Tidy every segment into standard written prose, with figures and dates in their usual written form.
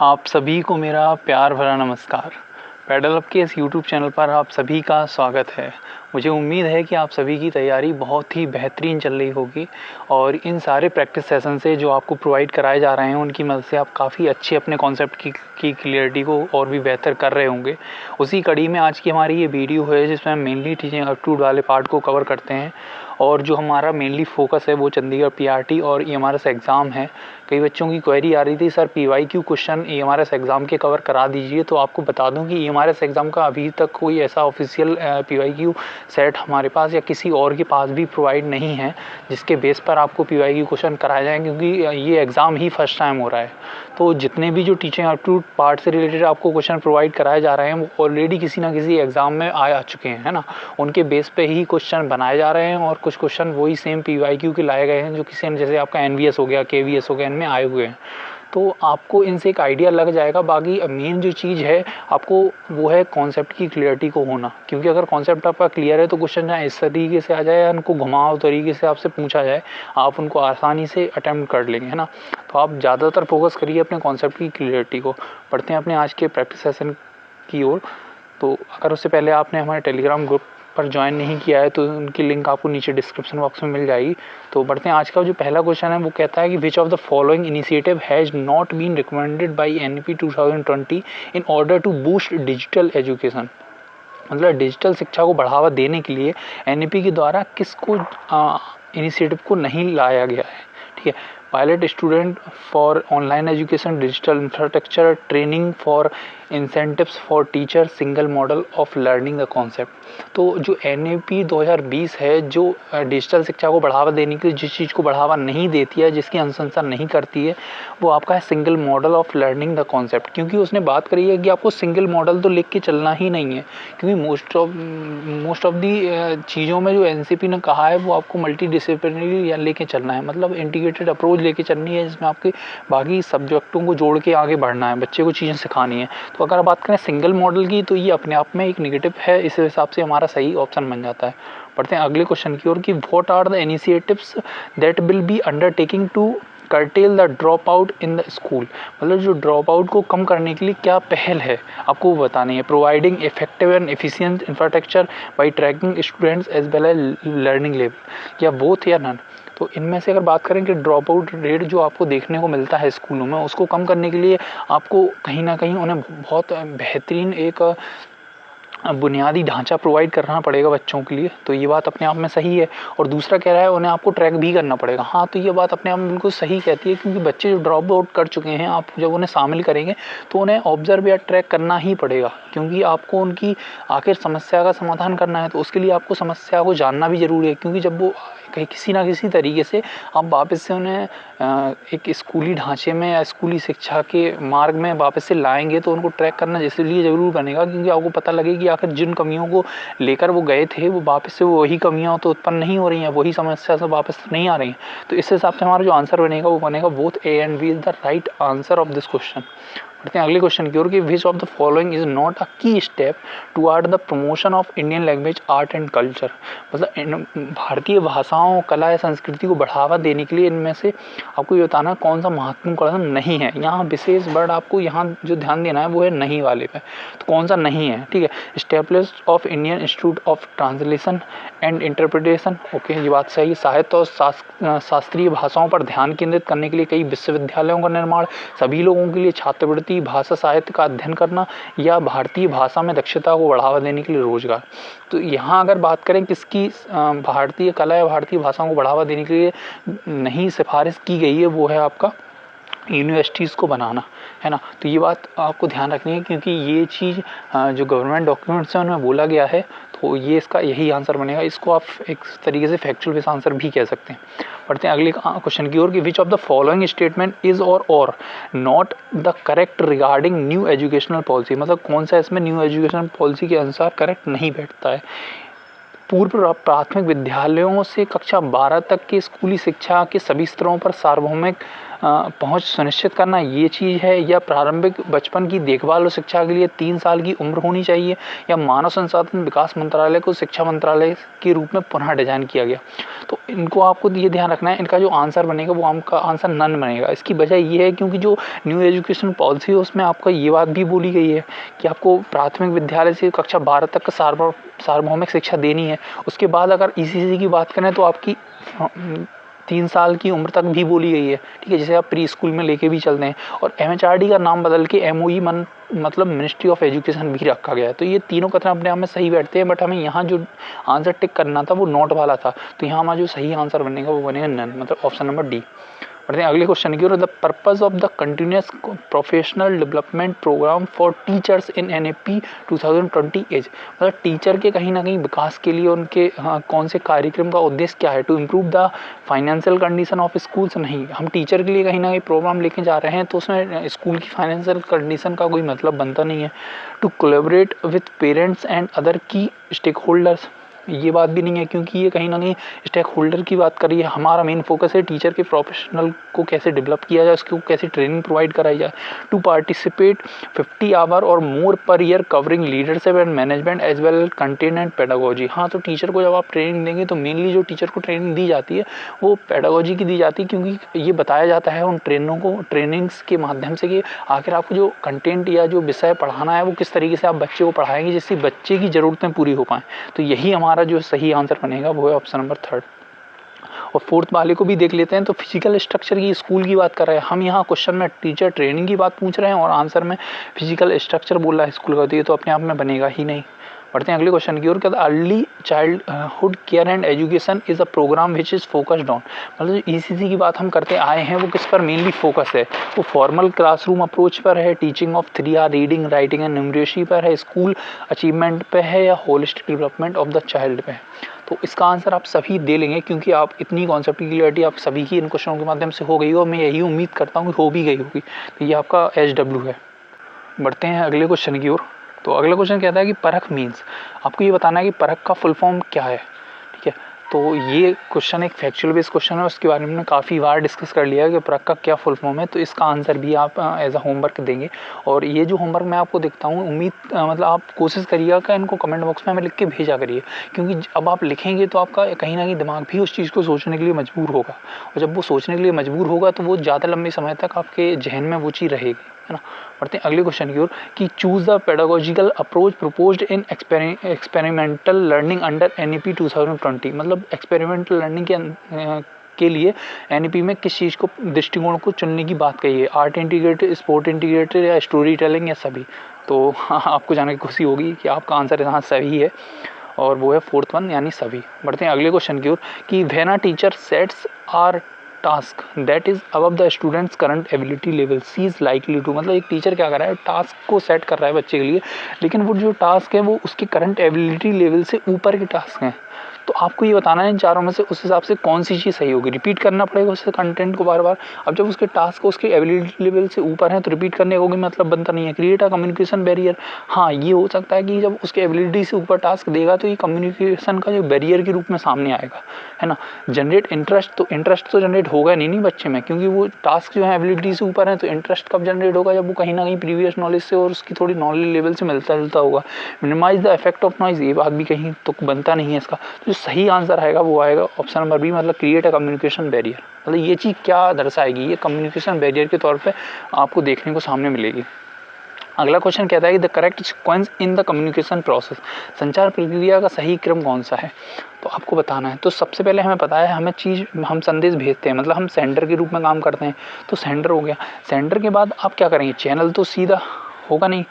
आप सभी को मेरा प्यार भरा नमस्कार। पैडल अप के इस यूट्यूब चैनल पर आप सभी का स्वागत है। मुझे उम्मीद है कि आप सभी की तैयारी बहुत ही बेहतरीन चल रही होगी और इन सारे प्रैक्टिस सेशन से जो आपको प्रोवाइड कराए जा रहे हैं उनकी मदद से आप काफ़ी अच्छे अपने कॉन्सेप्ट की क्लियरिटी को और भी बेहतर कर रहे होंगे। उसी कड़ी में आज की हमारी ये वीडियो है जिसमें हम मेनली टीचिंग एप्टीट्यूड वाले पार्ट को कवर करते हैं और जो हमारा मेनली फोकस है वो चंडीगढ़ पीआरटी और ईएमआरएस एग्ज़ाम है। कई बच्चों की क्वेरी आ रही थी, sir PYQ question EMRS exam के कवर करा दीजिए। तो आपको बता दूं कि ईएमआरएस एग्ज़ाम का अभी तक कोई ऐसा ऑफिशियल पीवाईक्यू सेट हमारे पास या किसी और के पास भी प्रोवाइड नहीं है जिसके बेस पर आपको पीवाईक्यू क्वेश्चन कराए जाएँ, क्योंकि ये एग्ज़ाम ही फर्स्ट टाइम हो रहा है। तो जितने भी जो टीचिंग एप्टीट्यूड पार्ट से रिलेटेड आपको क्वेश्चन प्रोवाइड कराए जा रहे हैं वो ऑलरेडी किसी ना किसी एग्ज़ाम में आ चुके हैं, है ना। उनके बेस पे ही क्वेश्चन बनाए जा रहे हैं और कुछ क्वेश्चन वही सेम पीवाईक्यू के लाए गए हैं जो किसी जैसे आपका एनवीएस हो गया, केवीएस हो गया, इनमें आए हुए हैं। तो आपको इनसे एक आइडिया लग जाएगा। बाकी मेन जो चीज़ है आपको वो है कॉन्सेप्ट की क्लियरिटी को होना, क्योंकि अगर कॉन्सेप्ट आपका क्लियर है तो क्वेश्चन चाहे इस तरीके से आ जाए या उनको घुमाव तरीके से आपसे पूछा जाए आप उनको आसानी से अटेम्प्ट कर लेंगे, है ना। तो आप ज़्यादातर फोकस करिए अपने कॉन्सेप्ट की क्लियरिटी को। पढ़ते हैं अपने आज के प्रैक्टिस सेशन की ओर। तो अगर उससे पहले आपने हमारे टेलीग्राम ग्रुप पर ज्वाइन नहीं किया है तो उनकी लिंक आपको नीचे डिस्क्रिप्शन बॉक्स में मिल जाएगी। तो बढ़ते हैं। आज का जो पहला क्वेश्चन है वो कहता है कि which of the following initiative has not been recommended by NEP 2020 in order to boost digital education. मतलब डिजिटल शिक्षा को बढ़ावा देने के लिए एनईपी के द्वारा किसको इनिशिएटिव को नहीं लाया गया है। ठीक है, pilot student for online education, digital infrastructure, training for incentives for teacher, single model of learning the concept. तो जो एनईपी 2020 है जो डिजिटल शिक्षा को बढ़ावा देने के लिए जिस चीज़ को बढ़ावा नहीं देती है, जिसकी अनुशंसा नहीं करती है, वो आपका है single model of learning the concept. क्योंकि उसने बात करी है कि आपको सिंगल मॉडल तो लिख के चलना ही नहीं है, क्योंकि मोस्ट ऑफ दी चीज़ों में जो एनसीपी ने कहा है वो आपको मल्टी डिसिप्लिनरी या लेके चलना है, मतलब इंटीग्रेटेड अप्रोच लेके चलनी है जिसमें आपके बाकी सब्जेक्टों को जोड़ के आगे बढ़ना है, बच्चे को चीज़ें सिखानी है। तो अगर बात करें सिंगल मॉडल की तो ये अपने आप में एक नेगेटिव है, इस हिसाब से हमारा सही ऑप्शन बन जाता है। पढ़ते हैं अगले क्वेश्चन की ओर कि what are the initiatives that will be undertaking to curtail the drop out in the school. मतलब जो ड्रॉप आउट को कम करने के लिए क्या पहल है आपको वो बतानी है। Providing effective and efficient infrastructure by tracking students as well as learning level, या बोथ या नन। तो इनमें से अगर बात करें कि ड्रॉप आउट रेट जो आपको देखने को मिलता है स्कूलों में, उसको कम करने के लिए आपको कहीं ना कहीं उन्हें बहुत बेहतरीन एक बुनियादी ढांचा प्रोवाइड करना पड़ेगा बच्चों के लिए। तो ये बात अपने आप में सही है। और दूसरा कह रहा है उन्हें आपको ट्रैक भी करना पड़ेगा। हाँ, तो ये बात अपने आप में बिल्कुल सही कहती है, क्योंकि बच्चे जो ड्रॉप आउट कर चुके हैं आप जब उन्हें शामिल करेंगे तो उन्हें ऑब्जर्व या ट्रैक करना ही पड़ेगा, क्योंकि आपको उनकी आखिर समस्या का समाधान करना है। तो उसके लिए आपको समस्या को जानना भी ज़रूरी है, क्योंकि जब वो किसी ना किसी तरीके से आप वापस से उन्हें एक स्कूली ढांचे में या स्कूली शिक्षा के मार्ग में वापस से लाएंगे तो उनको ट्रैक करना इसलिए ज़रूर बनेगा, क्योंकि आपको पता लगे कि आखिर जिन कमियों को लेकर वो गए थे वो वापस से वही कमियां तो उत्पन्न नहीं हो रही हैं, वही समस्या से वापस तो नहीं आ रही हैं। तो इस हिसाब से हमारा जो आंसर बनेगा वो बनेगा both A and B is the right answer of this question. बढ़ते हैं अगले क्वेश्चन की ओर कि which of the following is not a key step toward the promotion of Indian language, art and culture. मतलब भारतीय भाषाओं, कला या संस्कृति को बढ़ावा देने के लिए इनमें से आपको ये बताना कौन सा महत्वपूर्ण कदम नहीं है। यहाँ विशेष वर्ड आपको यहाँ जो ध्यान देना है वो है नहीं वाले पे। तो कौन सा नहीं है, ठीक है। Established of Indian institute of translation and interpretation, okay, ये बात सही। साहित्य और शास्त्रीय भाषाओं पर ध्यान केंद्रित करने के लिए कई विश्वविद्यालयों का निर्माण, सभी लोगों के लिए छात्रवृत्ति, भाषा साहित्य का अध्ययन करना, या भारतीय भाषा में दक्षता को बढ़ावा देने के लिए रोजगार। तो यहाँ अगर बात करें किसकी भारतीय कला या भारतीय भाषाओं को बढ़ावा देने के लिए नहीं सिफारिश की गई है, वो है आपका यूनिवर्सिटीज़ को बनाना, है ना। तो ये बात आपको ध्यान रखनी है, क्योंकि ये चीज़ जो गवर्नमेंट डॉक्यूमेंट्स हैं उनमें बोला गया है, तो ये इसका यही आंसर बनेगा। इसको आप एक तरीके से फैक्चुअल बेस आंसर भी कह सकते हैं। पढ़ते हैं अगले क्वेश्चन की ओर कि which of the following statement is और not the correct regarding new educational policy. मतलब कौन सा इसमें न्यू एजुकेशनल पॉलिसी के अनुसार करेक्ट नहीं बैठता है। पूर्व प्राथमिक विद्यालयों से कक्षा 12 तक की स्कूली शिक्षा के सभी स्तरों पर सार्वभौमिक पहुंच सुनिश्चित करना ये चीज़ है, या प्रारंभिक बचपन की देखभाल और शिक्षा के लिए 3 साल की उम्र होनी चाहिए, या मानव संसाधन विकास मंत्रालय को शिक्षा मंत्रालय के रूप में पुनः डिजाइन किया गया। तो इनको आपको ये ध्यान रखना है, इनका जो आंसर बनेगा वो आपका आंसर नन बनेगा। इसकी वजह ये है क्योंकि जो न्यू एजुकेशन पॉलिसी है उसमें आपको ये बात भी बोली गई है कि आपको प्राथमिक विद्यालय से कक्षा 12 तक का सार्वभौमिक शिक्षा देनी है। उसके बाद अगर ईसीसी की बात करें तो आपकी 3 साल की उम्र तक भी बोली गई है, ठीक है, जैसे आप प्री स्कूल में लेके भी चलते हैं। और एमएचआरडी का नाम बदल के एमओई मतलब मिनिस्ट्री ऑफ एजुकेशन भी रखा गया है। तो ये तीनों कथन अपने आप में सही बैठते हैं, बट हमें यहाँ जो आंसर टिक करना था वो नॉट वाला था, तो यहाँ हमारा जो सही आंसर बनेगा वो बनेगा नन, मतलब ऑप्शन नंबर डी। बढ़ते हैं अगले क्वेश्चन की ओर। The purpose of the continuous professional development program for teachers in NEP 2020 is, मतलब टीचर के कहीं ना कहीं विकास के लिए उनके कौन से कार्यक्रम का उद्देश्य क्या है। To improve the financial condition of schools, नहीं, हम टीचर के लिए कहीं ना कहीं प्रोग्राम लेके जा रहे हैं तो उसमें स्कूल की फाइनेंशियल कंडीशन का कोई मतलब बनता नहीं है। To collaborate with parents and other key stake holders, ये बात भी नहीं है क्योंकि ये कहीं ना कहीं स्टेक होल्डर की बात कर रही है। हमारा मेन फोकस है टीचर के प्रोफेशनल को कैसे डेवलप किया जाए, उसको कैसे ट्रेनिंग प्रोवाइड कराई जाए। टू पार्टिसिपेट 50 आवर और more per year covering leadership and management as well content and pedagogy. हाँ, तो टीचर को जब आप ट्रेनिंग देंगे तो मेनली जो टीचर को ट्रेनिंग दी जाती है वो पेडागोजी की दी जाती है, क्योंकि ये बताया जाता है उन ट्रेनिंग्स के माध्यम से कि आखिर आपको जो कंटेंट या जो विषय पढ़ाना है वो किस तरीके से आप बच्चे को पढ़ाएंगे जिससे बच्चे की ज़रूरतें पूरी हो पाएँ। तो यही हमारा जो सही आंसर बनेगा वो है ऑप्शन नंबर 3। और फोर्थ वाले को भी देख लेते हैं। तो फिजिकल स्ट्रक्चर की स्कूल की बात कर रहे हैं हम, यहाँ क्वेश्चन में टीचर ट्रेनिंग की बात पूछ रहे हैं और आंसर में फिजिकल स्ट्रक्चर बोल रहा है स्कूल का, तो ये तो अपने आप में बनेगा ही नहीं। बढ़ते हैं अगले क्वेश्चन की ओर। क्या early childhood care and education is a program which is focused on, मतलब जो ईसीसी की बात हम करते आए हैं वो किस पर मेनली फोकस है। वो फॉर्मल क्लासरूम अप्रोच पर है, teaching of 3R reading writing and numeracy पर है, स्कूल अचीवमेंट पे है, या holistic development of the child पे है। तो इसका आंसर आप सभी दे लेंगे क्योंकि आप इतनी कॉन्सेप्ट की क्लियरिटी आप सभी की इन क्वेश्चनों के माध्यम से हो गई हो, और मैं यही उम्मीद करता हूँ कि हो भी गई होगी। तो ये आपका SW है। बढ़ते हैं अगले क्वेश्चन की ओर। तो अगला क्वेश्चन कहता है कि परख मीन्स, आपको ये बताना है कि परख का फुल फॉर्म क्या है, ठीक है। तो ये क्वेश्चन एक फैक्चुअल बेस्ड क्वेश्चन है, उसके बारे में हमने काफ़ी बार डिस्कस कर लिया है कि परख का क्या फुल फॉर्म है। तो इसका आंसर भी आप एज अ होमवर्क देंगे, और ये जो होमवर्क मैं आपको देखता हूँ उम्मीद मतलब आप कोशिश करिएगा कि इनको कमेंट बॉक्स में हमें लिख के भेजा करिए, क्योंकि अब आप लिखेंगे तो आपका कहीं ना कहीं दिमाग भी उस चीज़ को सोचने के लिए मजबूर होगा, और जब वो सोचने के लिए मजबूर होगा तो वो ज़्यादा लंबे समय तक आपके जहन में वो चीज़ रहेगी, है ना। बढ़ते हैं अगले क्वेश्चन की ओर कि choose the pedagogical approach proposed in experimental learning under NEP 2020, मतलब एक्सपेरिमेंटल लर्निंग के लिए NEP में किस चीज़ को दृष्टिकोण को चुनने की बात कही है। आर्ट इंटीग्रेटेड, स्पोर्ट इंटीग्रेटेड, या स्टोरी टेलिंग, या सभी। तो आपको जानने की खुशी होगी कि आपका आंसर यहाँ सही है, और वो है 4th वन यानी सभी। बढ़ते हैं अगले क्वेश्चन की ओर कि when a teacher sets are task that is above the students current ability level she is likely to, मतलब एक टीचर क्या कर रहा है, टास्क को सेट कर रहा है बच्चे के लिए, लेकिन वो जो टास्क है वो उसके करंट एबिलिटी लेवल से ऊपर के टास्क हैं। तो आपको ये बताना है इन चारों में से उस हिसाब से कौन सी चीज़ सही होगी। रिपीट करना पड़ेगा उससे कंटेंट को बार बार। अब जब उसके टास्क उसके एबिलिटी लेवल से ऊपर है तो रिपीट करने का कोई मतलब बनता नहीं है। क्रिएट अ कम्युनिकेशन बैरियर, हाँ ये हो सकता है कि जब उसके एबिलिटी से ऊपर टास्क देगा तो ये कम्युनिकेशन का जो बैरियर के रूप में सामने आएगा, है ना। जनरेट इंटरेस्ट, तो इंटरेस्ट तो जनरेट होगा नहीं बच्चे में, क्योंकि वो टास्क जो है एबिलिटी से ऊपर है। तो इंटरेस्ट कब जनरेट होगा, जब वो कहीं ना कहीं प्रीवियस नॉलेज से और उसकी थोड़ी नॉलेज लेवल से मिलता जुलता होगा। Minimize the effect of noise, ये बात भी कहीं तो बनता नहीं है इसका। तो जो सही आंसर आएगा वो आएगा ऑप्शन नंबर बी, मतलब क्रिएट अ कम्युनिकेशन बैरियर। मतलब ये चीज़ क्या दर्शाएगी, ये कम्युनिकेशन बैरियर के तौर पे आपको देखने को सामने मिलेगी। अगला क्वेश्चन कहता है कि the correct sequence in the communication process, संचार प्रक्रिया का सही क्रम कौन सा है, तो आपको बताना है। तो सबसे पहले हमें पता है, हम संदेश भेजते हैं, मतलब हम सेंडर के रूप में काम करते हैं, तो सेंडर हो गया। सेंडर के बाद आप क्या करेंगे, चैनल तो सीधा होगा नहीं,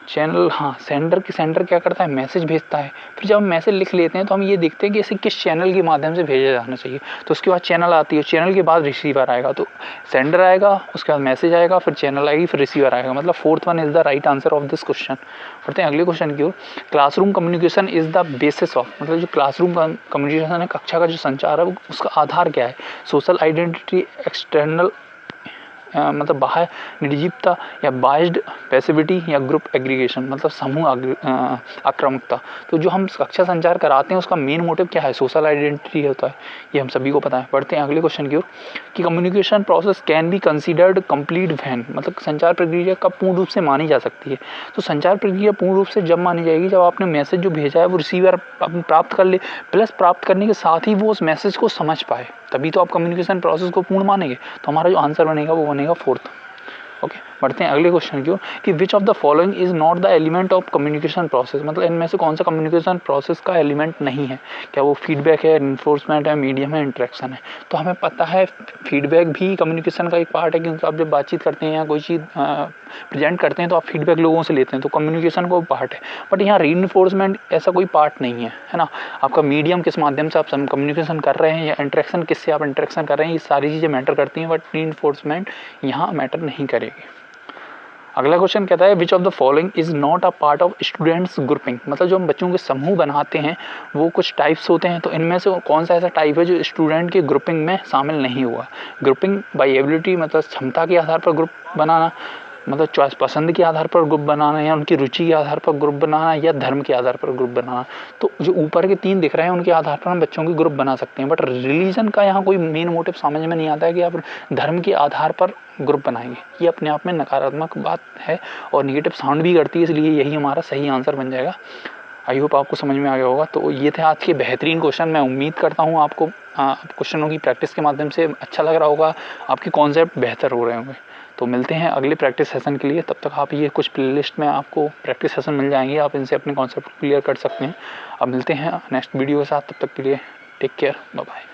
चैनल, हाँ सेंडर क्या करता है, मैसेज भेजता है। फिर जब हम मैसेज लिख लेते हैं तो हम ये देखते हैं कि इसे किस चैनल के माध्यम से भेजा जाना चाहिए। तो उसके बाद चैनल आती है, चैनल के बाद रिसीवर आएगा। तो सेंडर आएगा, उसके बाद मैसेज आएगा, फिर चैनल आएगी, फिर रिसीवर आएगा। मतलब 4th one is the right answer of this question. बढ़ते हैं अगले क्वेश्चन की ओर। Classroom communication is the basis of, मतलब जो क्लासरूम कम्युनिकेशन है, कक्षा का जो संचार है, वो उसका आधार क्या है। सोशल आइडेंटिटी, एक्सटर्नल मतलब बाह्य निर्जीवता या बाइज्ड पैसिविटी या ग्रुप एग्रीगेशन मतलब समूह आक्रामकता। तो जो हम कक्षा संचार कराते हैं उसका मेन मोटिव क्या है, सोशल आइडेंटिटी होता है, ये हम सभी को पता है। बढ़ते हैं अगले क्वेश्चन की ओर कि communication process can be considered complete when, मतलब संचार प्रक्रिया कब पूर्ण रूप से मानी जा सकती है। तो संचार प्रक्रिया पूर्ण रूप से जब मानी जाएगी जब आपने मैसेज जो भेजा है वो रिसीवर प्राप्त कर ले, प्लस प्राप्त करने के साथ ही वो उस मैसेज को समझ पाए, तभी तो आप कम्युनिकेशन प्रोसेस को पूर्ण मानेंगे। तो हमारा जो आंसर बनेगा वो बनेगा फोर्थ। ओके, बढ़ते हैं अगले क्वेश्चन की ओर कि which of the following is not the element of communication process, मतलब इनमें से कौन सा कम्युनिकेशन प्रोसेस का एलिमेंट नहीं है। क्या वो फीडबैक है, इन्फोर्समेंट है, मीडियम है, इंटरेक्शन है। तो हमें पता है फीडबैक भी कम्युनिकेशन का एक पार्ट है, क्योंकि आप जब बातचीत करते हैं या कोई चीज़ प्रेजेंट करते हैं तो आप फीडबैक लोगों से लेते हैं, तो कम्युनिकेशन को पार्ट है। बट यहाँ रीइंफोर्समेंट ऐसा कोई पार्ट नहीं है ना। आपका मीडियम किस माध्यम से आप कम्युनिकेशन कर रहे हैं या इंटरेक्शन किससे आप इंटरेक्शन कर रहे हैं, ये सारी चीज़ें मैटर करती हैं, बट रीइंफोर्समेंट यहाँ मैटर नहीं करेगी। अगला क्वेश्चन कहता है विच of the following is not a part of students grouping, मतलब जो हम बच्चों के समूह बनाते हैं वो कुछ टाइप्स होते हैं, तो इनमें से कौन सा ऐसा टाइप है जो स्टूडेंट के ग्रुपिंग में शामिल नहीं हुआ। ग्रुपिंग बाय एबिलिटी मतलब क्षमता के आधार पर ग्रुप बनाना, मतलब चॉइस पसंद के आधार पर ग्रुप बनाना, या उनकी रुचि के आधार पर ग्रुप बनाना, या धर्म के आधार पर ग्रुप बनाना। तो जो ऊपर के 3 दिख रहे हैं उनके आधार पर हम बच्चों के ग्रुप बना सकते हैं, बट रिलीजन का यहाँ कोई मेन मोटिव समझ में नहीं आता है कि आप धर्म के आधार पर ग्रुप बनाएंगे। ये अपने आप में नकारात्मक बात है और निगेटिव साउंड भी करती है, इसलिए यही हमारा सही आंसर बन जाएगा। आई होप आपको समझ में आ गया होगा। तो ये थे आज के बेहतरीन क्वेश्चन। मैं उम्मीद करता हूँ आपको क्वेश्चनों की प्रैक्टिस के माध्यम से अच्छा लग रहा होगा, आपके कॉन्सेप्ट बेहतर हो रहे होंगे। तो मिलते हैं अगले प्रैक्टिस सेशन के लिए, तब तक आप ये कुछ प्लेलिस्ट में आपको प्रैक्टिस सेशन मिल जाएंगे, आप इनसे अपने कॉन्सेप्ट क्लियर कर सकते हैं। अब मिलते हैं नेक्स्ट वीडियो के साथ, तब तक के लिए टेक केयर, बाय बाय।